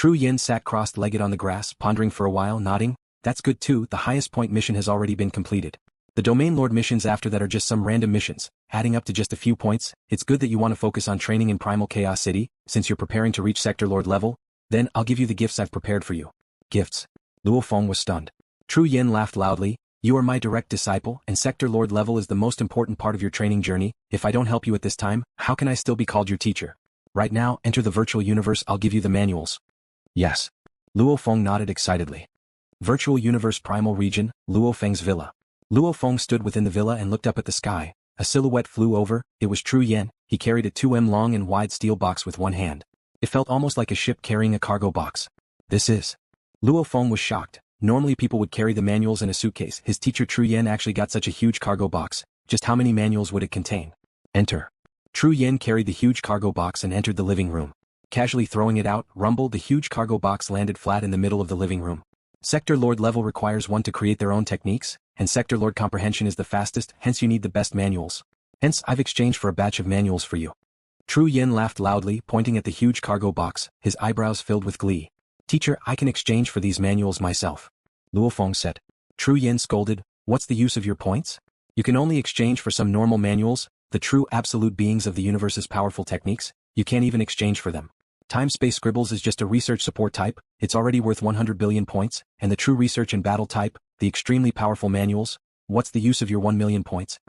Tru Yin sat crossed-legged on the grass, pondering for a while, nodding. That's good too, the highest point mission has already been completed. The Domain Lord missions after that are just some random missions, adding up to just a few points. It's good that you want to focus on training in Primal Chaos City, since you're preparing to reach Sector Lord level. Then, I'll give you the gifts I've prepared for you. Gifts? Luo Feng was stunned. Tru Yin laughed loudly. You are my direct disciple, and Sector Lord level is the most important part of your training journey. If I don't help you at this time, how can I still be called your teacher? Right now, enter the virtual universe, I'll give you the manuals. Yes. Luo Feng nodded excitedly. Virtual Universe Primal Region, Luo Feng's villa. Luo Feng stood within the villa and looked up at the sky. A silhouette flew over. It was Tru Yin. He carried a 2 m long and wide steel box with one hand. It felt almost like a ship carrying a cargo box. This is... Luo Feng was shocked. Normally people would carry the manuals in a suitcase. His teacher Tru Yin actually got such a huge cargo box. Just how many manuals would it contain? Enter. Tru Yin carried the huge cargo box and entered the living room. Casually throwing it out, rumble, the huge cargo box landed flat in the middle of the living room. Sector Lord level requires one to create their own techniques, and Sector Lord comprehension is the fastest, hence you need the best manuals. Hence, I've exchanged for a batch of manuals for you. Tru Yin laughed loudly, pointing at the huge cargo box, his eyebrows filled with glee. Teacher, I can exchange for these manuals myself. Luo Feng said. Tru Yin scolded, what's the use of your points? You can only exchange for some normal manuals, the true absolute beings of the universe's powerful techniques. You can't even exchange for them. Time-Space Scribbles is just a research support type, it's already worth 100 billion points, and the true research and battle type, the extremely powerful manuals, what's the use of your 1 million points?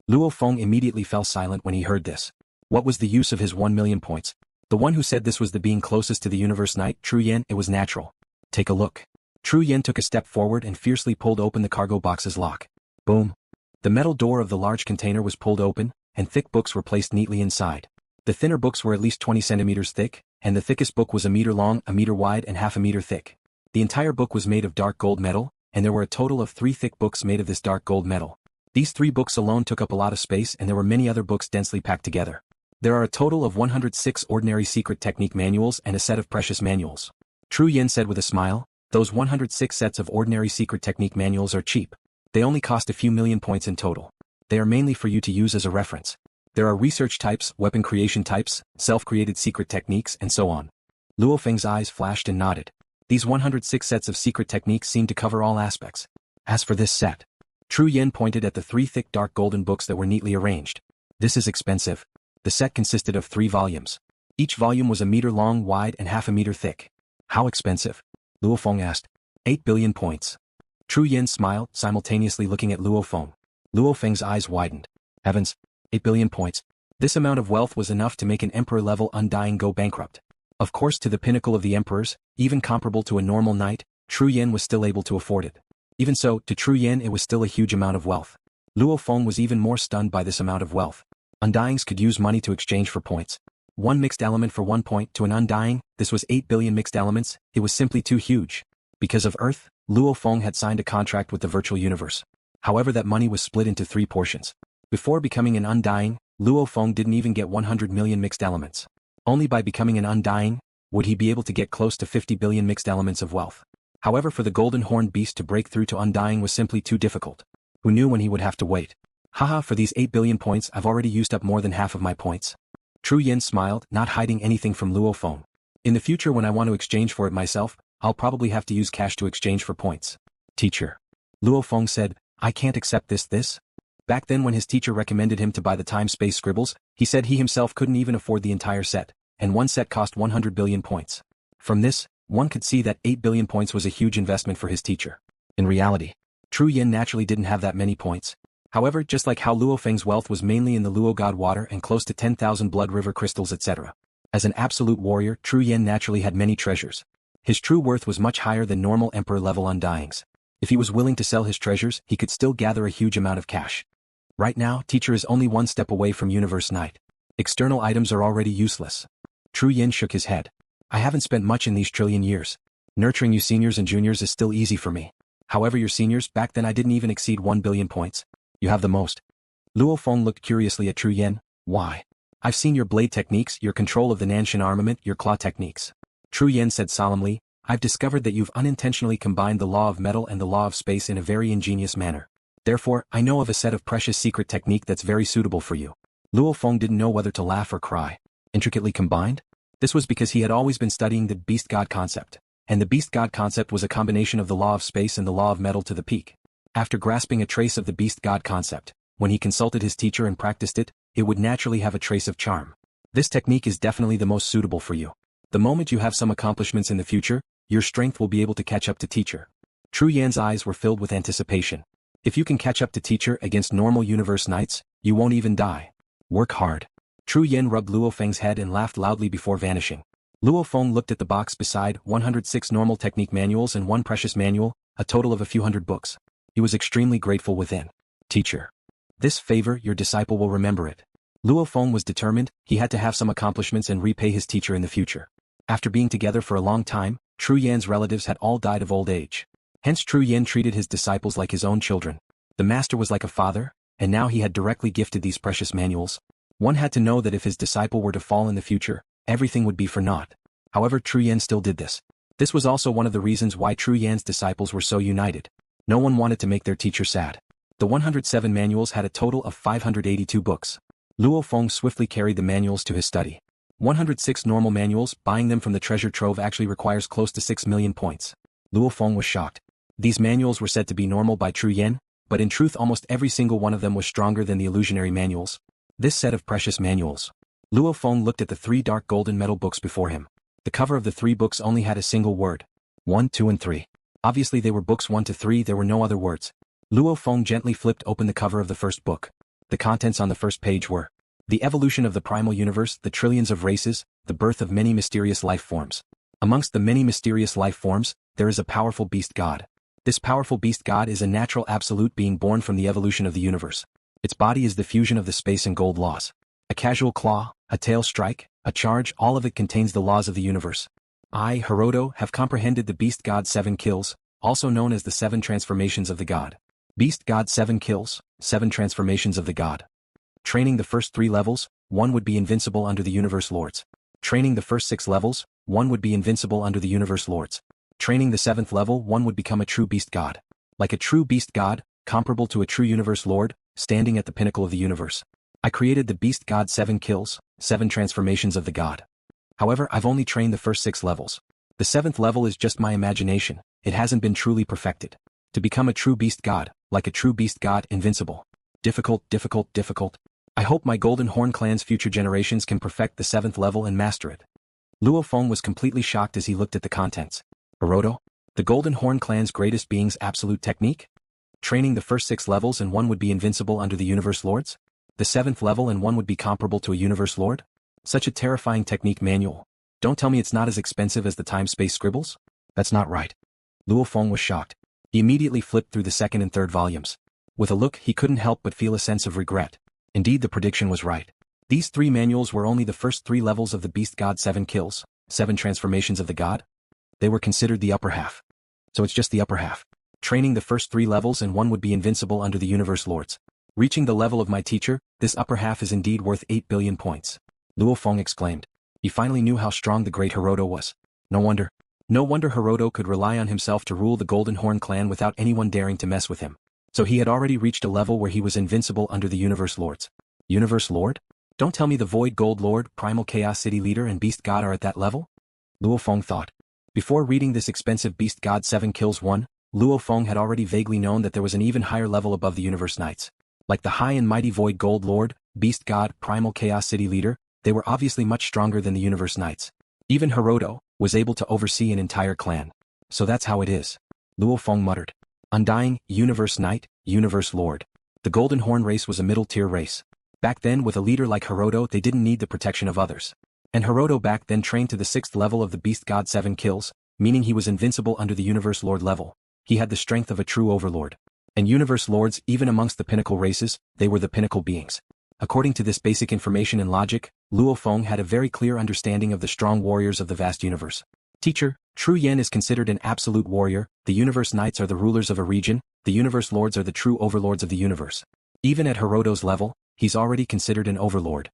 Luo Feng immediately fell silent when he heard this. What was the use of his 1 million points? The one who said this was the being closest to the universe knight, Tru Yin, it was natural. Take a look. Tru Yin took a step forward and fiercely pulled open the cargo box's lock. Boom. The metal door of the large container was pulled open, and thick books were placed neatly inside. The thinner books were at least 20 centimeters thick, and the thickest book was 1 meter long, 1 meter wide and half a meter thick. The entire book was made of dark gold metal, and there were a total of 3 thick books made of this dark gold metal. These 3 books alone took up a lot of space, and there were many other books densely packed together. There are a total of 106 ordinary secret technique manuals and a set of precious manuals. Tru Yin said with a smile, those 106 sets of ordinary secret technique manuals are cheap. They only cost a few million points in total. They are mainly for you to use as a reference. There are research types, weapon creation types, self-created secret techniques, and so on. Luo Feng's eyes flashed and nodded. These 106 sets of secret techniques seem to cover all aspects. As for this set, Tru Yin pointed at the 3 thick dark golden books that were neatly arranged. This is expensive. The set consisted of 3 volumes. Each volume was 1 meter long, wide, and half a meter thick. How expensive? Luo Feng asked. 8 billion points. Tru Yin smiled, simultaneously looking at Luo Feng. Luo Feng's eyes widened. Heavens, 8 billion points. This amount of wealth was enough to make an emperor-level undying go bankrupt. Of course, to the pinnacle of the emperors, even comparable to a normal knight, Tru Yin was still able to afford it. Even so, to Tru Yin it was still a huge amount of wealth. Luo Feng was even more stunned by this amount of wealth. Undyings could use money to exchange for points. 1 mixed element for 1 point to an undying, this was 8 billion mixed elements, it was simply too huge. Because of Earth, Luo Feng had signed a contract with the virtual universe. However, that money was split into 3 portions. Before becoming an undying, Luo Feng didn't even get 100 million mixed elements. Only by becoming an undying, would he be able to get close to 50 billion mixed elements of wealth. However, for the golden horned beast to break through to undying was simply too difficult. Who knew when he would have to wait? Haha, for these 8 billion points I've already used up more than half of my points. Tru Yin smiled, not hiding anything from Luo Feng. In the future when I want to exchange for it myself, I'll probably have to use cash to exchange for points. Teacher. Luo Feng said, I can't accept this. Back then when his teacher recommended him to buy the Time-Space Scribbles, he said he himself couldn't even afford the entire set, and one set cost 100 billion points. From this, one could see that 8 billion points was a huge investment for his teacher. In reality, Tru Yin naturally didn't have that many points. However, just like how Luo Feng's wealth was mainly in the Luo God water and close to 10,000 blood river crystals etc. As an absolute warrior, Tru Yin naturally had many treasures. His true worth was much higher than normal emperor-level undyings. If he was willing to sell his treasures, he could still gather a huge amount of cash. Right now, teacher is only 1 step away from Universe Knight. External items are already useless. Tru Yin shook his head. I haven't spent much in these trillion years. Nurturing you seniors and juniors is still easy for me. However, your seniors, back then I didn't even exceed 1 billion points. You have the most. Luo Feng looked curiously at Tru Yin. Why? I've seen your blade techniques, your control of the Nanshan armament, your claw techniques. Tru Yin said solemnly, I've discovered that you've unintentionally combined the law of metal and the law of space in a very ingenious manner. Therefore, I know of a set of precious secret technique that's very suitable for you. Luo Feng didn't know whether to laugh or cry. Intricately combined? This was because he had always been studying the beast god concept, and the beast god concept was a combination of the law of space and the law of metal to the peak. After grasping a trace of the beast god concept, when he consulted his teacher and practiced it, it would naturally have a trace of charm. This technique is definitely the most suitable for you. The moment you have some accomplishments in the future, your strength will be able to catch up to teacher. Tru Yan's eyes were filled with anticipation. If you can catch up to teacher against normal universe knights, you won't even die. Work hard. Tru Yan rubbed Luo Feng's head and laughed loudly before vanishing. Luo Feng looked at the box beside 106 normal technique manuals and one precious manual, a total of a few hundred books. He was extremely grateful within. Teacher. This favor your disciple will remember it. Luo Feng was determined, he had to have some accomplishments and repay his teacher in the future. After being together for a long time, Tru Yan's relatives had all died of old age. Hence Tru Yan treated his disciples like his own children. The master was like a father, and now he had directly gifted these precious manuals. One had to know that if his disciple were to fall in the future, everything would be for naught. However, Tru Yan still did this. This was also one of the reasons why Tru Yan's disciples were so united. No one wanted to make their teacher sad. The 107 manuals had a total of 582 books. Luo Feng swiftly carried the manuals to his study. 106 normal manuals, buying them from the treasure trove actually requires close to 6 million points. Luo Feng was shocked. These manuals were said to be normal by Tru Yan, but in truth almost every single one of them was stronger than the illusionary manuals. This set of precious manuals. Luo Feng looked at the 3 dark golden metal books before him. The cover of the 3 books only had a single word. 1, 2 and 3. Obviously they were books 1 to 3, there were no other words. Luo Feng gently flipped open the cover of the first book. The contents on the first page were the evolution of the primal universe, the trillions of races, the birth of many mysterious life forms. Amongst the many mysterious life forms, there is a powerful beast god. This powerful beast god is a natural absolute being born from the evolution of the universe. Its body is the fusion of the space and gold laws. A casual claw, a tail strike, a charge, all of it contains the laws of the universe. I, Herodo, have comprehended the beast god's 7 kills, also known as the 7 transformations of the god. Beast god 7 kills, 7 transformations of the god. Training the first 3 levels, 1 would be invincible under the universe lords. Training the first 6 levels, 1 would be invincible under the universe lords. Training the 7th level, 1 would become a true beast god. Like a true beast god, comparable to a true universe lord, standing at the pinnacle of the universe. I created the beast god 7 kills, 7 transformations of the god. However, I've only trained the first 6 levels. The 7th level is just my imagination, it hasn't been truly perfected. To become a true beast god, like a true beast god, invincible. Difficult, difficult, difficult. I hope my Golden Horn clan's future generations can perfect the 7th level and master it. Luo Feng was completely shocked as he looked at the contents. Herodo? The Golden Horn clan's greatest being's absolute technique? Training the first 6 levels and 1 would be invincible under the universe lords? The 7th level and 1 would be comparable to a universe lord? Such a terrifying technique manual. Don't tell me it's not as expensive as the time-space scribbles? That's not right. Luo Feng was shocked. He immediately flipped through the 2nd and 3rd volumes. With a look he couldn't help but feel a sense of regret. Indeed the prediction was right. These 3 manuals were only the first 3 levels of the beast god 7 kills, 7 transformations of the god. They were considered the upper half. So it's just the upper half. Training the first 3 levels and 1 would be invincible under the universe lords. Reaching the level of my teacher, this upper half is indeed worth 8 billion points. Luo Feng exclaimed. He finally knew how strong the great Herodo was. No wonder Herodo could rely on himself to rule the Golden Horn clan without anyone daring to mess with him. So he had already reached a level where he was invincible under the universe lords. Universe lord? Don't tell me the Void Gold Lord, Primal Chaos City Leader and Beast God are at that level? Luo Feng thought. Before reading this expensive Beast God 7 kills 1, Luo Feng had already vaguely known that there was an even higher level above the universe knights. Like the high and mighty Void Gold Lord, Beast God, Primal Chaos City Leader, they were obviously much stronger than the universe knights. Even Herodo was able to oversee an entire clan. So that's how it is. Luo Feng muttered. Undying, Universe Knight, Universe Lord. The Golden Horn race was a middle-tier race. Back then with a leader like Herodo they didn't need the protection of others. And Herodo back then trained to the 6th level of the Beast God 7 kills, meaning he was invincible under the Universe Lord level. He had the strength of a true overlord. And Universe Lords, even amongst the pinnacle races, they were the pinnacle beings. According to this basic information and logic, Luo Feng had a very clear understanding of the strong warriors of the vast universe. Teacher, Tru Yan is considered an absolute warrior, the universe knights are the rulers of a region, the universe lords are the true overlords of the universe. Even at Herodo's level, he's already considered an overlord.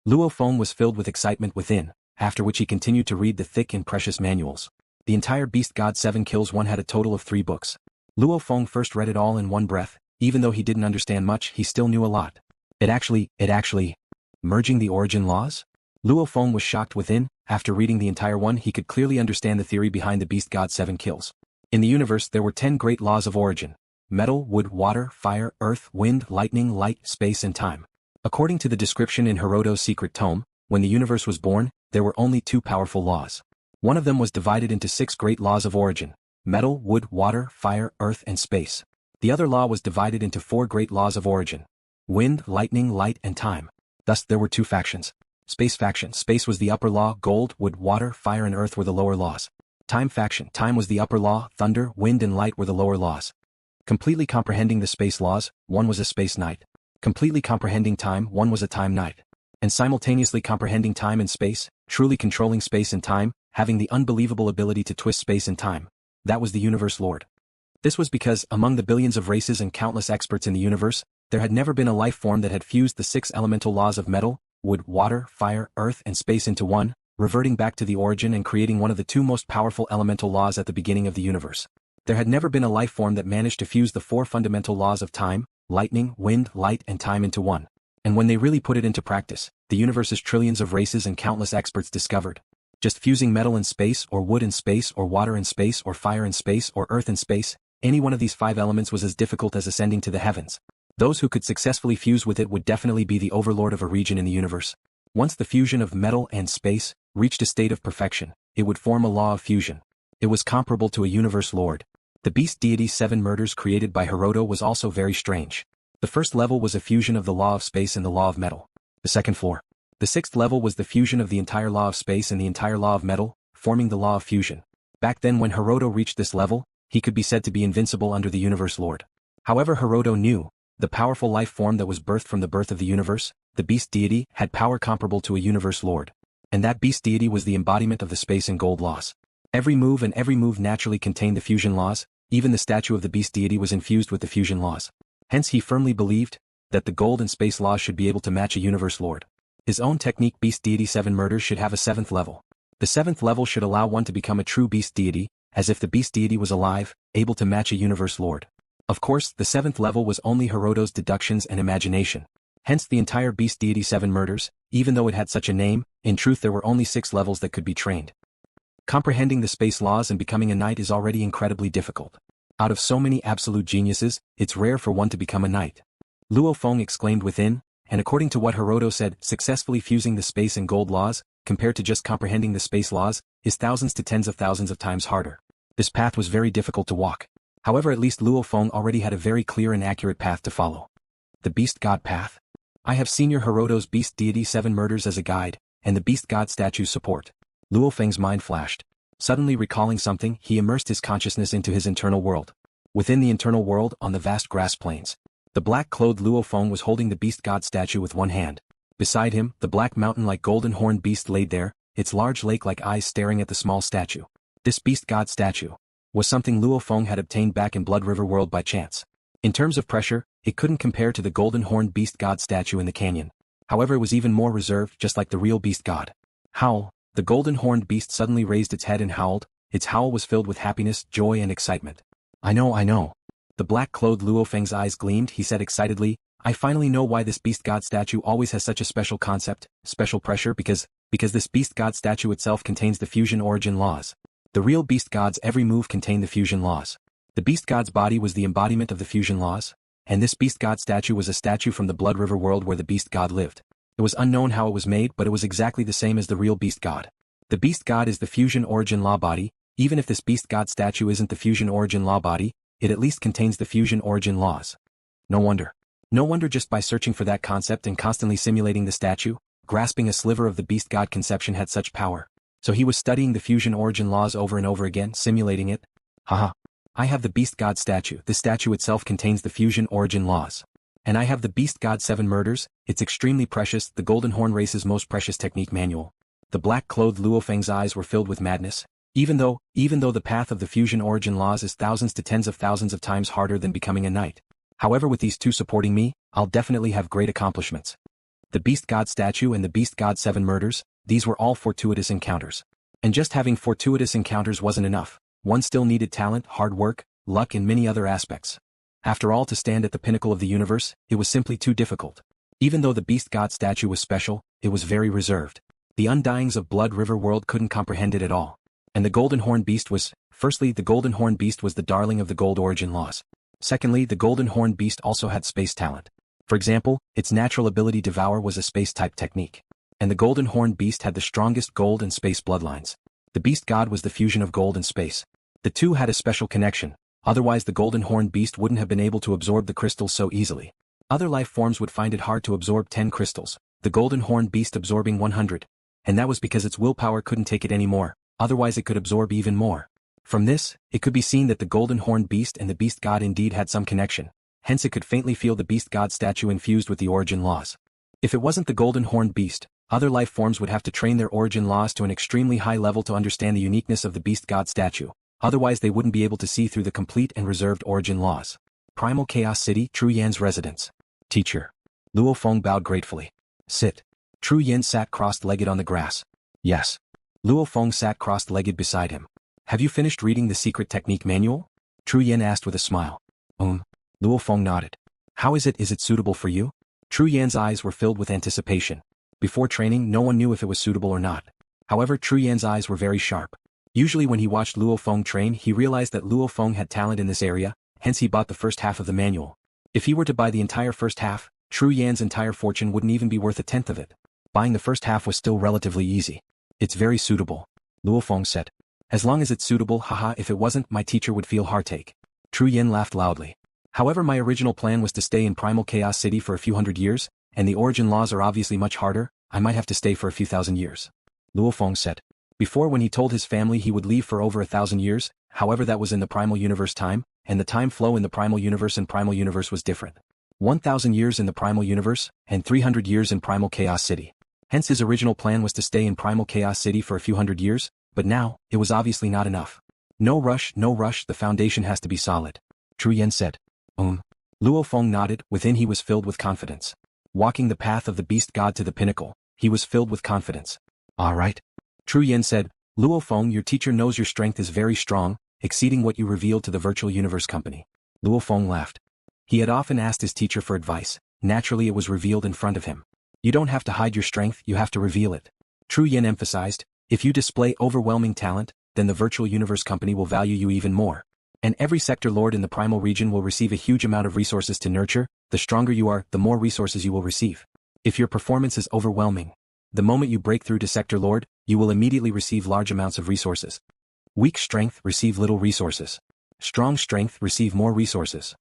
Luo Feng was filled with excitement within, after which he continued to read the thick and precious manuals. The entire Beast God 7 kills 1 had a total of 3 books. Luo Feng first read it all in one breath, even though he didn't understand much he still knew a lot. It actually, merging the origin laws? Luo Feng was shocked within. After reading the entire one he could clearly understand the theory behind the beast god's 7 kills. In the universe there were 10 great laws of origin: metal, wood, water, fire, earth, wind, lightning, light, space and time. According to the description in Herodo's secret tome, when the universe was born, there were only 2 powerful laws. One of them was divided into 6 great laws of origin: metal, wood, water, fire, earth and space. The other law was divided into 4 great laws of origin: wind, lightning, light and time. Thus there were 2 factions. Space faction. Space was the upper law, gold, wood, water, fire and earth were the lower laws. Time faction. Time was the upper law, thunder, wind and light were the lower laws. Completely comprehending the space laws, one was a space knight. Completely comprehending time, one was a time knight. And simultaneously comprehending time and space, truly controlling space and time, having the unbelievable ability to twist space and time, that was the universe lord. This was because, among the billions of races and countless experts in the universe, there had never been a life form that had fused the 6 elemental laws of metal, wood, water, fire, earth and space into one, reverting back to the origin and creating one of the 2 most powerful elemental laws at the beginning of the universe. There had never been a life form that managed to fuse the 4 fundamental laws of time, lightning, wind, light and time into one. And when they really put it into practice, the universe's trillions of races and countless experts discovered, just fusing metal in space or wood in space or water in space or fire in space or earth in space, any one of these 5 elements was as difficult as ascending to the heavens. Those who could successfully fuse with it would definitely be the overlord of a region in the universe. Once the fusion of metal and space reached a state of perfection, it would form a law of fusion. It was comparable to a universe lord. The beast deity's 7 murders created by Herodo was also very strange. The first level was a fusion of the law of space and the law of metal. The second floor. The 6th level was the fusion of the entire law of space and the entire law of metal, forming the law of fusion. Back then when Herodo reached this level, he could be said to be invincible under the universe lord. However, Herodo knew, the powerful life form that was birthed from the birth of the universe, the beast deity, had power comparable to a universe lord. And that beast deity was the embodiment of the space and gold laws. Every move naturally contained the fusion laws, even the statue of the beast deity was infused with the fusion laws. Hence he firmly believed that the gold and space laws should be able to match a universe lord. His own technique beast deity 7 murders should have a 7th level. The 7th level should allow one to become a true beast deity, as if the beast deity was alive, able to match a universe lord. Of course, the 7th level was only Herodo's deductions and imagination. Hence the entire beast deity 7 murders, even though it had such a name, in truth there were only 6 levels that could be trained. Comprehending the space laws and becoming a knight is already incredibly difficult. Out of so many absolute geniuses, it's rare for one to become a knight. Luo Feng exclaimed within, and according to what Herodo said, successfully fusing the space and gold laws, compared to just comprehending the space laws, is thousands to tens of thousands of times harder. This path was very difficult to walk. However, at least Luo Feng already had a very clear and accurate path to follow. The Beast God Path. I have Senior Herodo's Beast Deity 7 Murders as a guide, and the Beast God statue's support. Luo Feng's mind flashed. Suddenly recalling something, he immersed his consciousness into his internal world. Within the internal world, on the vast grass plains, the black-clothed Luo Feng was holding the Beast God statue with one hand. Beside him, the black mountain-like golden-horned beast laid there, its large lake-like eyes staring at the small statue. This Beast God statue was something Luo Feng had obtained back in Blood River World by chance. In terms of pressure, it couldn't compare to the golden-horned beast god statue in the canyon. However, it was even more reserved, just like the real beast god. Howl. The golden-horned beast suddenly raised its head and howled. Its howl was filled with happiness, joy and excitement. I know. The black-clothed Luo Feng's eyes gleamed. He said excitedly, I finally know why this beast god statue always has such a special concept, special pressure, because this beast god statue itself contains the fusion origin laws. The real beast god's every move contained the fusion laws. The beast god's body was the embodiment of the fusion laws, and this beast god statue was a statue from the Blood River world where the beast god lived. It was unknown how it was made, but it was exactly the same as the real beast god. The beast god is the fusion origin law body. Even if this beast god statue isn't the fusion origin law body, it at least contains the fusion origin laws. No wonder just by searching for that concept and constantly simulating the statue, grasping a sliver of the beast god conception had such power. So he was studying the fusion origin laws over and over again, simulating it. Haha. I have the beast god statue. This statue itself contains the fusion origin laws. And I have the beast god 7 murders. It's extremely precious, the golden horn race's most precious technique manual. The black-clothed Luo Feng's eyes were filled with madness. Even though the path of the fusion origin laws is thousands to tens of thousands of times harder than becoming a knight. However, with these two supporting me, I'll definitely have great accomplishments. The beast god statue and the beast god 7 murders, these were all fortuitous encounters. And just having fortuitous encounters wasn't enough. One still needed talent, hard work, luck and many other aspects. After all, to stand at the pinnacle of the universe, it was simply too difficult. Even though the beast god statue was special, it was very reserved. The undyings of Blood River world couldn't comprehend it at all. And the Golden Horn Beast was, firstly, the Golden Horn Beast was the darling of the gold origin laws. Secondly, the Golden Horn Beast also had space talent. For example, its natural ability Devour was a space-type technique. And the Golden Horn Beast had the strongest gold and space bloodlines. The Beast God was the fusion of gold and space. The two had a special connection, otherwise the Golden Horn Beast wouldn't have been able to absorb the crystals so easily. Other life forms would find it hard to absorb 10 crystals, the Golden Horn Beast absorbing 100. And that was because its willpower couldn't take it anymore, otherwise it could absorb even more. From this, it could be seen that the Golden Horn Beast and the Beast God indeed had some connection, hence it could faintly feel the Beast God statue infused with the origin laws. If it wasn't the Golden Horn Beast, other life forms would have to train their origin laws to an extremely high level to understand the uniqueness of the Beast God statue, otherwise they wouldn't be able to see through the complete and reserved origin laws. Primal Chaos City, Tru Yan's residence. Teacher. Luo Feng bowed gratefully. Sit. Tru Yan sat crossed-legged on the grass. Yes. Luo Feng sat crossed-legged beside him. Have you finished reading the secret technique manual? Tru Yan asked with a smile. Luo Feng nodded. How is it suitable for you? Tru Yan's eyes were filled with anticipation. Before training, no one knew if it was suitable or not. However, Tru Yan's eyes were very sharp. Usually when he watched Luo Feng train, he realized that Luo Feng had talent in this area, hence he bought the first half of the manual. If he were to buy the entire first half, Tru Yan's entire fortune wouldn't even be worth a tenth of it. Buying the first half was still relatively easy. It's very suitable, Luo Feng said. As long as it's suitable, haha, if it wasn't, my teacher would feel heartache. Tru Yan laughed loudly. However, my original plan was to stay in Primal Chaos City for a few hundred years, and the origin laws are obviously much harder, I might have to stay for a few thousand years. Luo Feng said. Before, when he told his family he would leave for over 1,000 years, however that was in the Primal Universe time, and the time flow in the Primal Universe and Primal Universe was different. 1,000 years in the Primal Universe, and 300 years in Primal Chaos City. Hence his original plan was to stay in Primal Chaos City for a few hundred years, but now, it was obviously not enough. No rush, the foundation has to be solid. Tru Yan said. Luo Feng nodded, within he was filled with confidence. Walking the path of the Beast God to the pinnacle, he was filled with confidence. Alright. Tru Yan said, Luo Feng, your teacher knows your strength is very strong, exceeding what you revealed to the Virtual Universe Company. Luo Feng laughed. He had often asked his teacher for advice, naturally it was revealed in front of him. You don't have to hide your strength, you have to reveal it. Tru Yan emphasized, if you display overwhelming talent, then the Virtual Universe Company will value you even more. And every sector lord in the primal region will receive a huge amount of resources to nurture. The stronger you are, the more resources you will receive. If your performance is overwhelming, the moment you break through to sector lord, you will immediately receive large amounts of resources. Weak strength, receive little resources. Strong strength, receive more resources.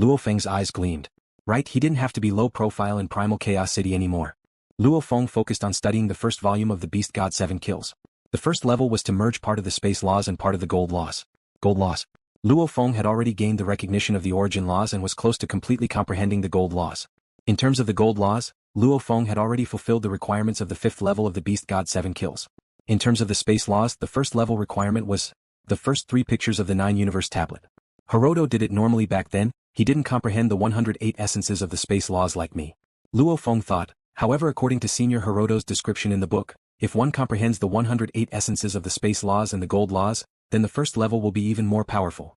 Luo Feng's eyes gleamed. Right, he didn't have to be low profile in Primal Chaos City anymore. Luo Feng focused on studying the first volume of the Beast God 7 Kills. The first level was to merge part of the space laws and part of the gold laws. Gold laws. Luo Feng had already gained the recognition of the origin laws and was close to completely comprehending the gold laws. In terms of the gold laws, Luo Feng had already fulfilled the requirements of the 5th level of the Beast God 7 Kills. In terms of the space laws, the first level requirement was the first 3 pictures of the 9 universe tablet. Herodo did it normally back then, he didn't comprehend the 108 essences of the space laws like me. Luo Feng thought, however, according to Senior Herodo's description in the book, if one comprehends the 108 essences of the space laws and the gold laws, then the first level will be even more powerful.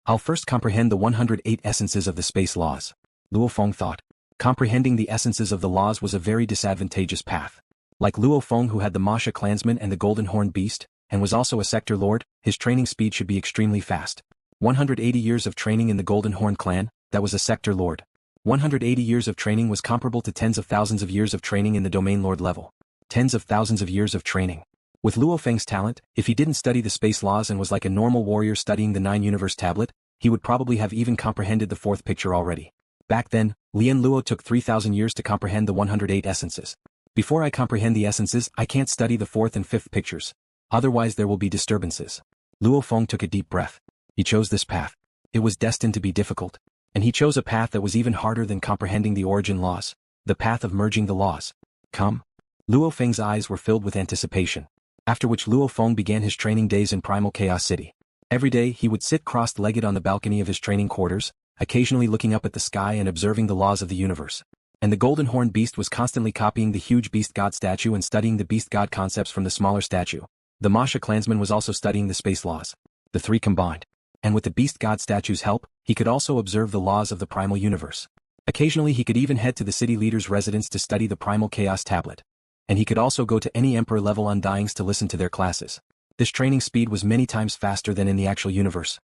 I'll first comprehend the 108 essences of the space laws. Luo Feng thought. Comprehending the essences of the laws was a very disadvantageous path. Like Luo Feng, who had the Masha clansman and the Golden Horn Beast, and was also a sector lord, his training speed should be extremely fast. 180 years of training in the Golden Horn clan, that was a sector lord. 180 years of training was comparable to tens of thousands of years of training in the domain lord level. Tens of thousands of years of training. With Luo Feng's talent, if he didn't study the space laws and was like a normal warrior studying the 9 universe tablet, he would probably have even comprehended the 4th picture already. Back then, Lian Luo took 3,000 years to comprehend the 108 essences. Before I comprehend the essences, I can't study the 4th and 5th pictures. Otherwise there will be disturbances. Luo Feng took a deep breath. He chose this path. It was destined to be difficult. And he chose a path that was even harder than comprehending the origin laws. The path of merging the laws. Come. Luo Feng's eyes were filled with anticipation. After which Luo Feng began his training days in Primal Chaos City. Every day he would sit crossed-legged on the balcony of his training quarters, occasionally looking up at the sky and observing the laws of the universe. And the Golden Horn Beast was constantly copying the huge Beast God statue and studying the Beast God concepts from the smaller statue. The Masha clansman was also studying the space laws. The three combined. And with the Beast God statue's help, he could also observe the laws of the Primal Universe. Occasionally he could even head to the city leader's residence to study the Primal Chaos tablet. and he could also go to any emperor-level undyings to listen to their classes. This training speed was many times faster than in the actual universe.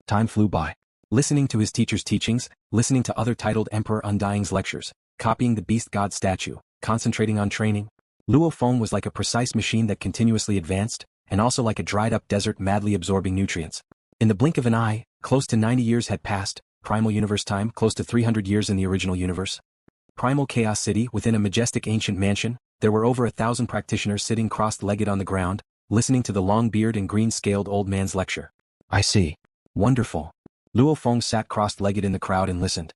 Time flew by. Listening to his teacher's teachings, listening to other titled Emperor Undying's lectures, copying the beast god statue, concentrating on training. Luo Feng was like a precise machine that continuously advanced, and also like a dried-up desert madly absorbing nutrients. In the blink of an eye, close to 90 years had passed, primal universe time close to 300 years in the original universe. Primal Chaos City, within a majestic ancient mansion, there were over 1,000 practitioners sitting cross-legged on the ground, listening to the long-beard and green-scaled old man's lecture. I see. Wonderful. Luo Feng sat cross-legged in the crowd and listened.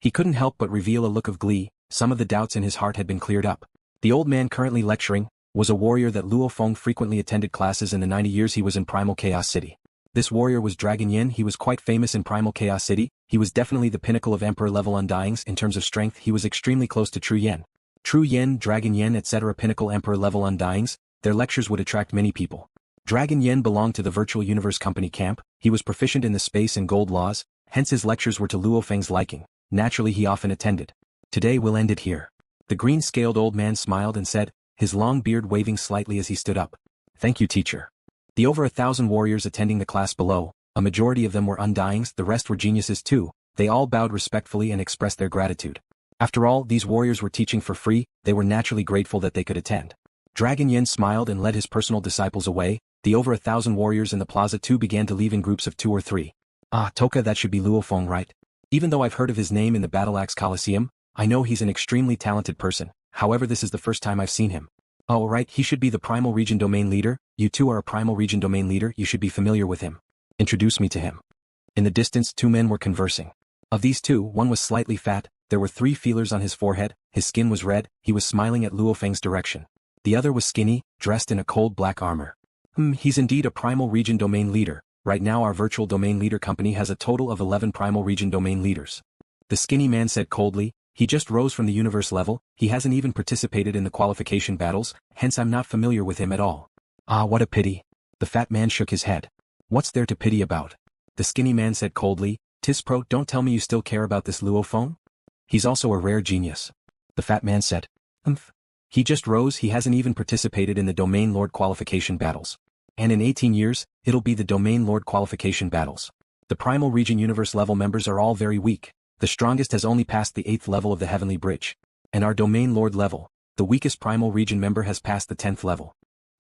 He couldn't help but reveal a look of glee. Some of the doubts in his heart had been cleared up. The old man currently lecturing was a warrior that Luo Feng frequently attended classes in the 90 years he was in Primal Chaos City. This warrior was Dragon Yin. He was quite famous in Primal Chaos City. He was definitely the pinnacle of emperor-level undyings. In terms of strength, he was extremely close to True Yin. True Yin, Dragon Yin, etc. Pinnacle emperor-level undyings, their lectures would attract many people. Dragon Yin belonged to the Virtual Universe Company camp. He was proficient in the space and gold laws, hence his lectures were to Luo Feng's liking. Naturally he often attended. Today we'll end it here. The green-scaled old man smiled and said, his long beard waving slightly as he stood up. Thank you, teacher. The over 1,000 warriors attending the class below, a majority of them were undyings, the rest were geniuses too. They all bowed respectfully and expressed their gratitude. After all, these warriors were teaching for free, they were naturally grateful that they could attend. Dragon Yin smiled and led his personal disciples away. The over 1,000 warriors in the plaza too began to leave in groups of 2 or 3. Ah, Toka, that should be Luo Feng, right? Even though I've heard of his name in the Battle Axe Coliseum, I know he's an extremely talented person. However, this is the first time I've seen him. Oh right, he should be the Primal Region Domain Leader. You too are a Primal Region Domain Leader, you should be familiar with him. Introduce me to him. In the distance 2 men were conversing. Of these 2, one was slightly fat, there were 3 feelers on his forehead, his skin was red, he was smiling at Luo Feng's direction. The other was skinny, dressed in a cold black armor. He's indeed a Primal Region Domain Leader. Right now our Virtual Domain Leader Company has a total of 11 Primal Region Domain Leaders. The skinny man said coldly, he just rose from the universe level, he hasn't even participated in the qualification battles, hence I'm not familiar with him at all. Ah, what a pity. The fat man shook his head. What's there to pity about? The skinny man said coldly, Tispro, don't tell me you still care about this Luo Feng? He's also a rare genius. The fat man said. He just rose, he hasn't even participated in the Domain Lord qualification battles. And in 18 years, it'll be the Domain Lord qualification battles. The Primal Region Universe level members are all very weak. The strongest has only passed the 8th level of the Heavenly Bridge. And our Domain Lord level, the weakest Primal Region member has passed the 10th level.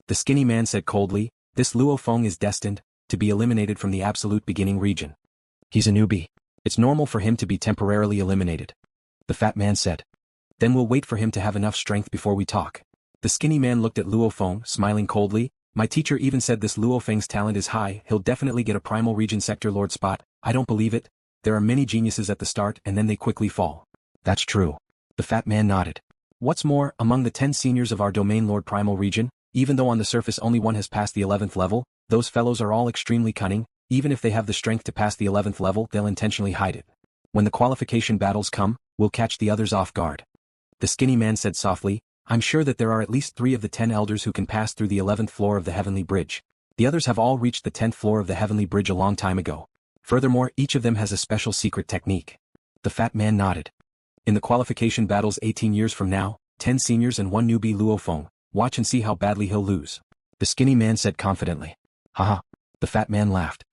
The skinny man said coldly, this Luo Feng is destined to be eliminated from the absolute beginning region. He's a newbie. It's normal for him to be temporarily eliminated. The fat man said. Then we'll wait for him to have enough strength before we talk. The skinny man looked at Luo Feng, smiling coldly. My teacher even said this Luo Feng's talent is high, he'll definitely get a Primal Region Sector Lord spot. I don't believe it. There are many geniuses at the start and then they quickly fall. That's true. The fat man nodded. What's more, among the 10 seniors of our Domain Lord Primal Region, even though on the surface only one has passed the 11th level, those fellows are all extremely cunning. Even if they have the strength to pass the 11th level, they'll intentionally hide it. When the qualification battles come, we'll catch the others off guard. The skinny man said softly, I'm sure that there are at least 3 of the 10 elders who can pass through the 11th floor of the Heavenly Bridge. The others have all reached the 10th floor of the Heavenly Bridge a long time ago. Furthermore, each of them has a special secret technique. The fat man nodded. In the qualification battles 18 years from now, 10 seniors and 1 newbie Luo Feng, watch and see how badly he'll lose. The skinny man said confidently. Haha. The fat man laughed.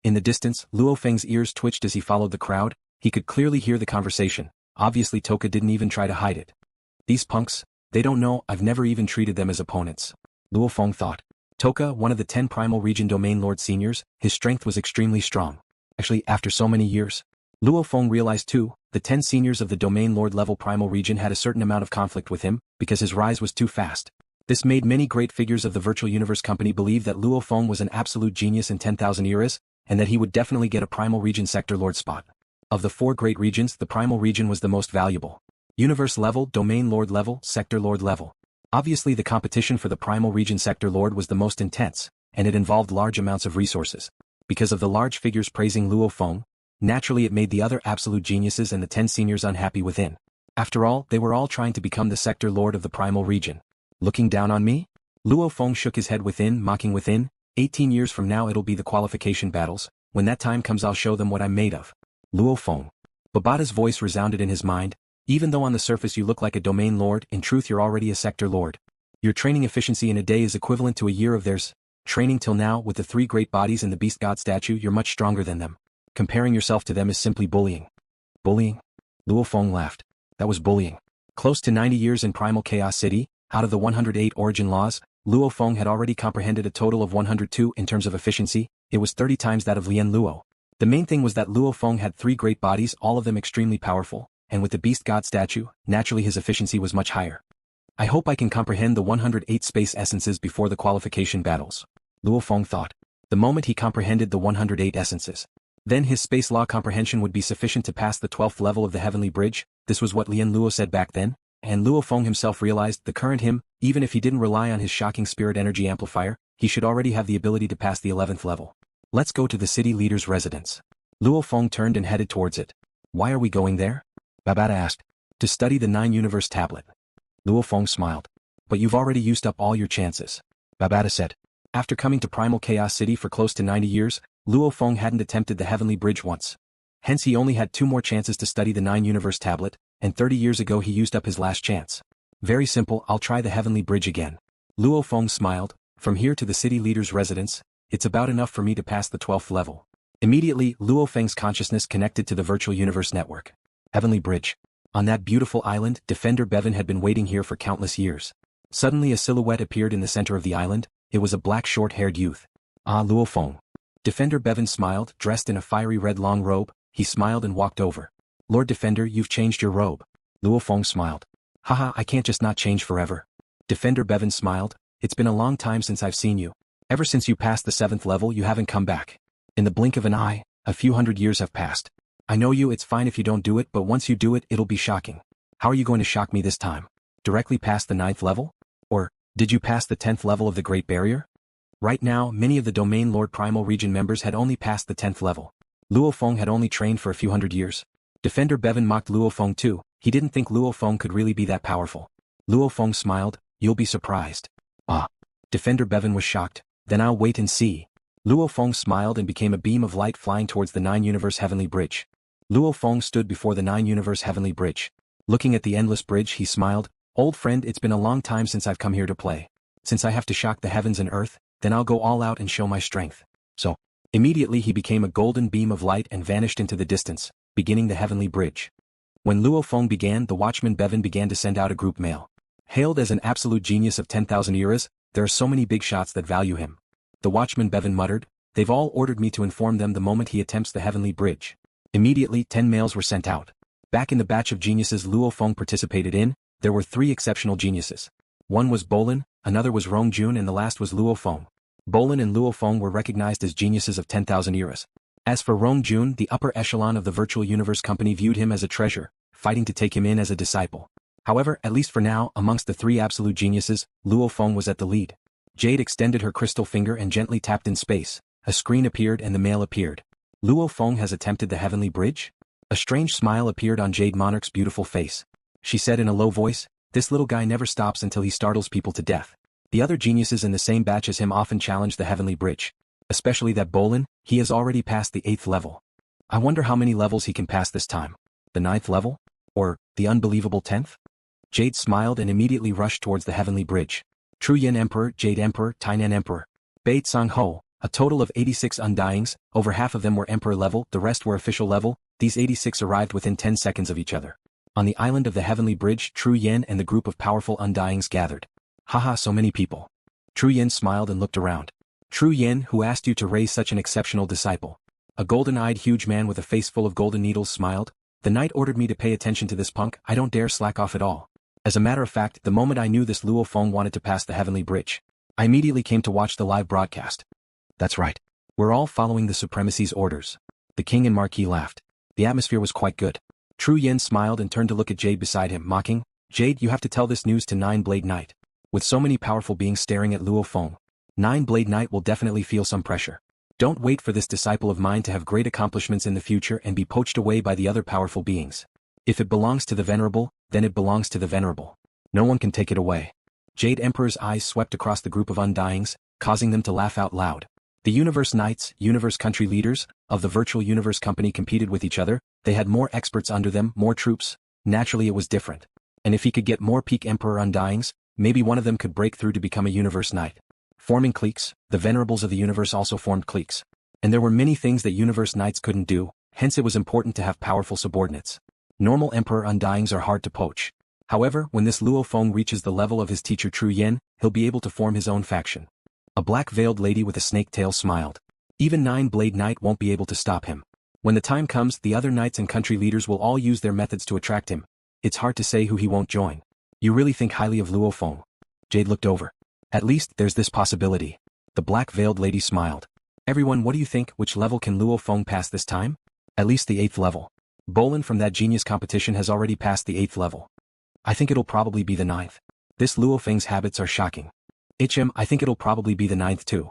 In the distance, Luo Feng's ears twitched as he followed the crowd. He could clearly hear the conversation. Obviously Toka didn't even try to hide it. These punks, they don't know, I've never even treated them as opponents. Luo Feng thought. Toka, one of the 10 Primal Region Domain Lord seniors, his strength was extremely strong. Actually, after so many years, Luo Feng realized too, the 10 seniors of the Domain Lord level Primal Region had a certain amount of conflict with him, because his rise was too fast. This made many great figures of the Virtual Universe Company believe that Luo Feng was an absolute genius in 10,000 eras, and that he would definitely get a Primal Region Sector Lord spot. Of the 4 great regions, the Primal Region was the most valuable. Universe level, Domain Lord level, Sector Lord level. Obviously the competition for the Primal Region Sector Lord was the most intense, and it involved large amounts of resources. Because of the large figures praising Luo Feng, naturally it made the other absolute geniuses and the 10 seniors unhappy within. After all, they were all trying to become the Sector Lord of the Primal Region. Looking down on me? Luo Feng shook his head within, mocking within. 18 years from now it'll be the qualification battles. When that time comes I'll show them what I'm made of. Luo Feng. Babata's voice resounded in his mind. Even though on the surface you look like a Domain Lord, in truth you're already a Sector Lord. Your training efficiency in a day is equivalent to a year of theirs. Training till now with the 3 great bodies and the beast god statue, you're much stronger than them. Comparing yourself to them is simply bullying. Bullying? Luo Feng laughed. That was bullying. Close to 90 years in Primal Chaos City, out of the 108 origin laws, Luo Feng had already comprehended a total of 102 in terms of efficiency. It was 30 times that of Lien Luo. The main thing was that Luo Feng had 3 great bodies, all of them extremely powerful, and with the beast god statue, naturally his efficiency was much higher. I hope I can comprehend the 108 space essences before the qualification battles. Luo Feng thought. The moment he comprehended the 108 essences, then his space law comprehension would be sufficient to pass the 12th level of the Heavenly Bridge. This was what Lien Luo said back then, and Luo Feng himself realized the current him, even if he didn't rely on his shocking spirit energy amplifier, he should already have the ability to pass the 11th level. Let's go to the city leader's residence. Luo Feng turned and headed towards it. Why are we going there? Babata asked. To study the 9-universe tablet. Luo Feng smiled. But you've already used up all your chances. Babata said. After coming to Primal Chaos City for close to 90 years, Luo Feng hadn't attempted the Heavenly Bridge once. Hence he only had 2 more chances to study the 9-universe tablet, and 30 years ago he used up his last chance. Very simple, I'll try the Heavenly Bridge again. Luo Feng smiled. From here to the city leader's residence, it's about enough for me to pass the 12th level. Immediately, Luo Feng's consciousness connected to the virtual universe network. Heavenly Bridge. On that beautiful island, Defender Bevan had been waiting here for countless years. Suddenly a silhouette appeared in the center of the island. It was a black short-haired youth. Ah, Luo Feng. Defender Bevan smiled, dressed in a fiery red long robe. He smiled and walked over. Lord Defender, you've changed your robe. Luo Feng smiled. Haha, I can't just not change forever. Defender Bevan smiled. It's been a long time since I've seen you. Ever since you passed the 7th level you haven't come back. In the blink of an eye, a few hundred years have passed. I know you, it's fine if you don't do it, but once you do it, it'll be shocking. How are you going to shock me this time? Directly past the 9th level? Or, did you pass the 10th level of the Great Barrier? Right now, many of the Domain Lord Primal Region members had only passed the 10th level. Luo Feng had only trained for a few hundred years. Defender Bevan mocked Luo Feng too. He didn't think Luo Feng could really be that powerful. Luo Feng smiled. You'll be surprised. Ah. Defender Bevan was shocked. Then I'll wait and see. Luo Feng smiled and became a beam of light flying towards the 9-universe Heavenly Bridge. Luo Feng stood before the 9-universe Heavenly Bridge. Looking at the endless bridge he smiled. Old friend, it's been a long time since I've come here to play. Since I have to shock the heavens and earth, then I'll go all out and show my strength. So, immediately he became a golden beam of light and vanished into the distance, beginning the Heavenly Bridge. When Luo Feng began, the watchman Bevan began to send out a group mail. Hailed as an absolute genius of 10,000 eras, there are so many big shots that value him. The watchman Bevan muttered, they've all ordered me to inform them the moment he attempts the Heavenly Bridge. Immediately 10 mails were sent out. Back in the batch of geniuses Luo Feng participated in, there were 3 exceptional geniuses. One was Bolin, another was Rong Jun and the last was Luo Feng. Bolin and Luo Feng were recognized as geniuses of 10,000 eras. As for Rong Jun, the upper echelon of the Virtual Universe Company viewed him as a treasure, fighting to take him in as a disciple. However, at least for now, amongst the 3 absolute geniuses, Luo Feng was at the lead. Jade extended her crystal finger and gently tapped in space. A screen appeared and the mail appeared. Luo Feng has attempted the Heavenly Bridge? A strange smile appeared on Jade Monarch's beautiful face. She said in a low voice, this little guy never stops until he startles people to death. The other geniuses in the same batch as him often challenge the Heavenly Bridge. Especially that Bolin, he has already passed the 8th level. I wonder how many levels he can pass this time. The 9th level? Or, the unbelievable 10th? Jade smiled and immediately rushed towards the Heavenly Bridge. Tru Yen Emperor, Jade Emperor, Tainan Emperor. Bei Tsang Ho, a total of 86 undyings, over half of them were Emperor level, the rest were official level. These 86 arrived within 10 seconds of each other. On the island of the Heavenly Bridge, Tru Yen and the group of powerful undyings gathered. Haha, so many people. Tru Yen smiled and looked around. Tru Yen, who asked you to raise such an exceptional disciple? A golden-eyed huge man with a face full of golden needles smiled. The knight ordered me to pay attention to this punk. I don't dare slack off at all. As a matter of fact, the moment I knew this Luo Feng wanted to pass the Heavenly Bridge, I immediately came to watch the live broadcast. That's right. We're all following the Supremacy's orders. The king and Marquis laughed. The atmosphere was quite good. Tru Yen smiled and turned to look at Jade beside him, mocking, Jade, you have to tell this news to Nine-Blade Knight. With so many powerful beings staring at Luo Feng, Nine-Blade Knight will definitely feel some pressure. Don't wait for this disciple of mine to have great accomplishments in the future and be poached away by the other powerful beings. If it belongs to the Venerable, then it belongs to the Venerable. No one can take it away. Jade Emperor's eyes swept across the group of undyings, causing them to laugh out loud. The Universe Knights, Universe Country leaders, of the Virtual Universe Company competed with each other. They had more experts under them, more troops. Naturally it was different. And if he could get more peak Emperor undyings, maybe one of them could break through to become a universe knight. Forming cliques, the venerables of the universe also formed cliques. And there were many things that universe knights couldn't do, hence it was important to have powerful subordinates. Normal emperor undyings are hard to poach. However, when this Luo Feng reaches the level of his teacher Tru Yen, he'll be able to form his own faction. A black-veiled lady with a snake tail smiled. Even Nine-Blade Knight won't be able to stop him. When the time comes, the other knights and country leaders will all use their methods to attract him. It's hard to say who he won't join. You really think highly of Luo Feng? Jade looked over. At least, there's this possibility. The black-veiled lady smiled. Everyone, what do you think, which level can Luo Feng pass this time? At least the 8th level. Bolin from that genius competition has already passed the 8th level. I think it'll probably be the 9th. This Luo Feng's habits are shocking. I think it'll probably be the 9th too.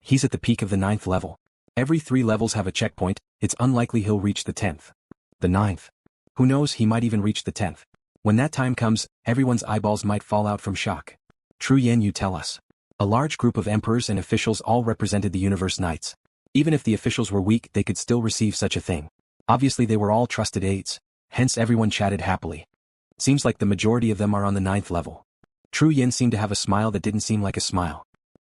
He's at the peak of the 9th level. Every 3 levels have a checkpoint, it's unlikely he'll reach the 10th. The 9th. Who knows, he might even reach the 10th. When that time comes, everyone's eyeballs might fall out from shock. Tru Yen, you tell us. A large group of emperors and officials all represented the universe knights. Even if the officials were weak, they could still receive such a thing. Obviously they were all trusted aides, hence everyone chatted happily. Seems like the majority of them are on the 9th level. Tru Yen seemed to have a smile that didn't seem like a smile.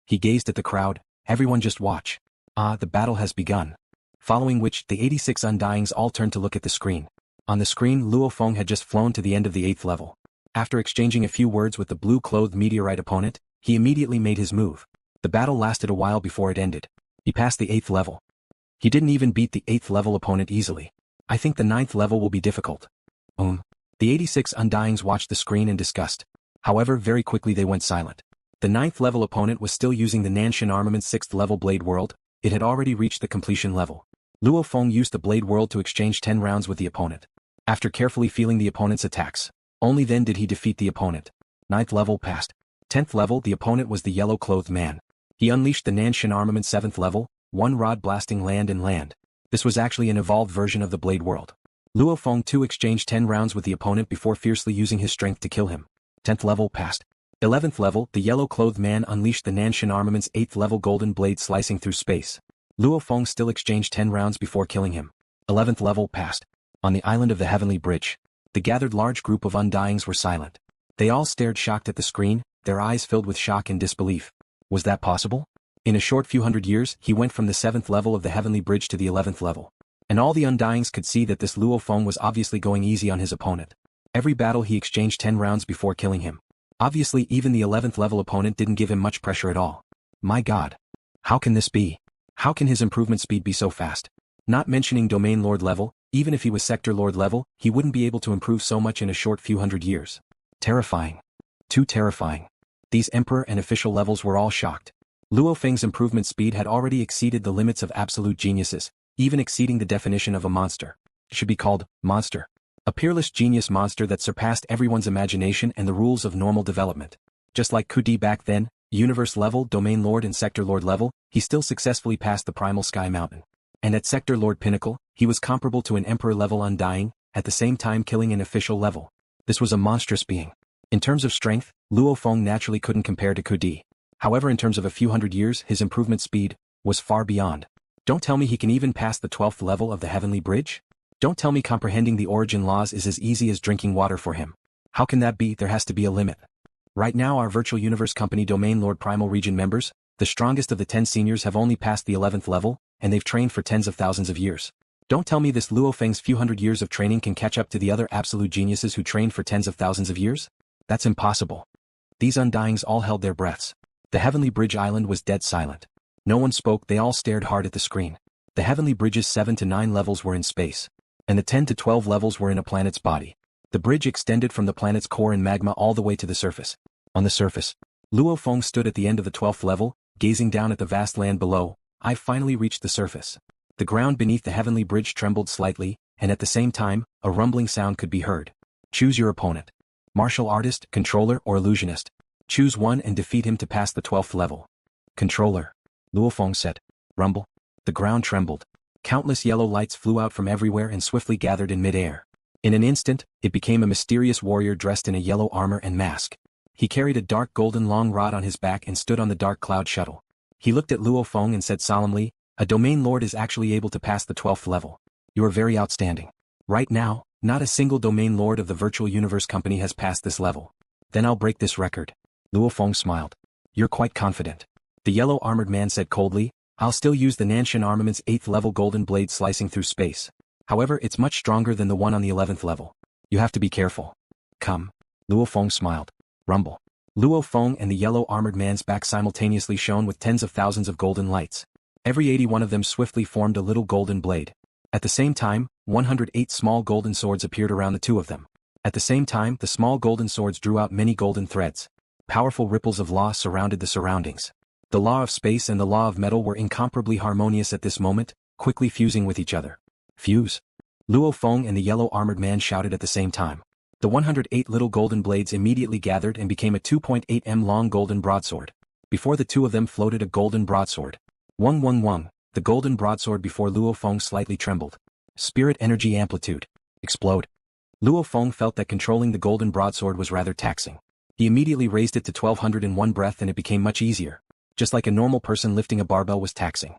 He gazed at the crowd. Everyone just watch. The battle has begun. Following which, the 86 undyings all turned to look at the screen. On the screen, Luo Feng had just flown to the end of the 8th level. After exchanging a few words with the blue-clothed meteorite opponent, he immediately made his move. The battle lasted a while before it ended. He passed the 8th level. He didn't even beat the 8th level opponent easily. I think the 9th level will be difficult. The 86 undyings watched the screen in disgust. However, very quickly they went silent. The 9th level opponent was still using the Nanshan Armament's 6th level Blade World. It had already reached the completion level. Luo Feng used the Blade World to exchange 10 rounds with the opponent. After carefully feeling the opponent's attacks, only then did he defeat the opponent. 9th level passed. 10th level, the opponent was the yellow-clothed man. He unleashed the Nanshan Armament 7th level, one rod blasting land and land. This was actually an evolved version of the Blade World. Luo Feng too exchanged 10 rounds with the opponent before fiercely using his strength to kill him. 10th level passed. 11th level, the yellow-clothed man unleashed the Nanshan Armament's 8th level golden blade slicing through space. Luo Feng still exchanged 10 rounds before killing him. 11th level passed. On the island of the Heavenly Bridge, the gathered large group of undyings were silent. They all stared shocked at the screen, their eyes filled with shock and disbelief. Was that possible? In a short few hundred years, he went from the 7th level of the Heavenly Bridge to the 11th level. And all the undyings could see that this Luo Feng was obviously going easy on his opponent. Every battle he exchanged 10 rounds before killing him. Obviously even the 11th level opponent didn't give him much pressure at all. My god. How can this be? How can his improvement speed be so fast? Not mentioning Domain Lord level, even if he was Sector Lord level, he wouldn't be able to improve so much in a short few hundred years. Terrifying. Too terrifying. These Emperor and official levels were all shocked. Luo Feng's improvement speed had already exceeded the limits of absolute geniuses, even exceeding the definition of a monster. It should be called monster. A peerless genius monster that surpassed everyone's imagination and the rules of normal development. Just like Kudi back then, Universe level, Domain Lord and Sector Lord level, he still successfully passed the Primal Sky Mountain. And at Sector Lord Pinnacle, he was comparable to an Emperor level undying, at the same time killing an official level. This was a monstrous being. In terms of strength, Luo Feng naturally couldn't compare to Kudi. However, in terms of a few hundred years, his improvement speed was far beyond. Don't tell me he can even pass the 12th level of the Heavenly Bridge? Don't tell me comprehending the origin laws is as easy as drinking water for him. How can that be? There has to be a limit. Right now our Virtual Universe Company Domain Lord Primal Region members, the strongest of the 10 seniors, have only passed the 11th level, and they've trained for tens of thousands of years. Don't tell me this Luo Feng's few hundred years of training can catch up to the other absolute geniuses who trained for tens of thousands of years? That's impossible. These undyings all held their breaths. The Heavenly Bridge Island was dead silent. No one spoke, they all stared hard at the screen. The Heavenly Bridge's 7 to 9 levels were in space, and the 10 to 12 levels were in a planet's body. The bridge extended from the planet's core in magma all the way to the surface. On the surface, Luo Feng stood at the end of the 12th level, gazing down at the vast land below. I've finally reached the surface. The ground beneath the Heavenly Bridge trembled slightly, and at the same time, a rumbling sound could be heard. Choose your opponent. Martial artist, controller, or illusionist. Choose one and defeat him to pass the 12th level. Controller. Luo Feng said. Rumble. The ground trembled. Countless yellow lights flew out from everywhere and swiftly gathered in mid-air. In an instant, it became a mysterious warrior dressed in a yellow armor and mask. He carried a dark golden long rod on his back and stood on the dark cloud shuttle. He looked at Luo Feng and said solemnly, "A Domain Lord is actually able to pass the 12th level. You are very outstanding. Right now, not a single Domain Lord of the Virtual Universe Company has passed this level. Then I'll break this record. Luo Feng smiled. You're quite confident. The yellow armored man said coldly, I'll still use the Nanshan armament's 8th level golden blade slicing through space. However, it's much stronger than the one on the 11th level. You have to be careful. Come. Luo Feng smiled. Rumble. Luo Feng and the yellow armored man's back simultaneously shone with tens of thousands of golden lights. Every 81 of them swiftly formed a little golden blade. At the same time, 108 small golden swords appeared around the two of them. At the same time, the small golden swords drew out many golden threads. Powerful ripples of law surrounded the surroundings. The law of space and the law of metal were incomparably harmonious at this moment, quickly fusing with each other. Fuse. Luo Feng and the yellow armored man shouted at the same time. The 108 little golden blades immediately gathered and became a 2.8 m long golden broadsword. Before the two of them floated a golden broadsword. Wung wung wung, the golden broadsword before Luo Feng slightly trembled. Spirit energy amplitude. Explode. Luo Feng felt that controlling the golden broadsword was rather taxing. He immediately raised it to 1200 in one breath and it became much easier. Just like a normal person lifting a barbell was taxing.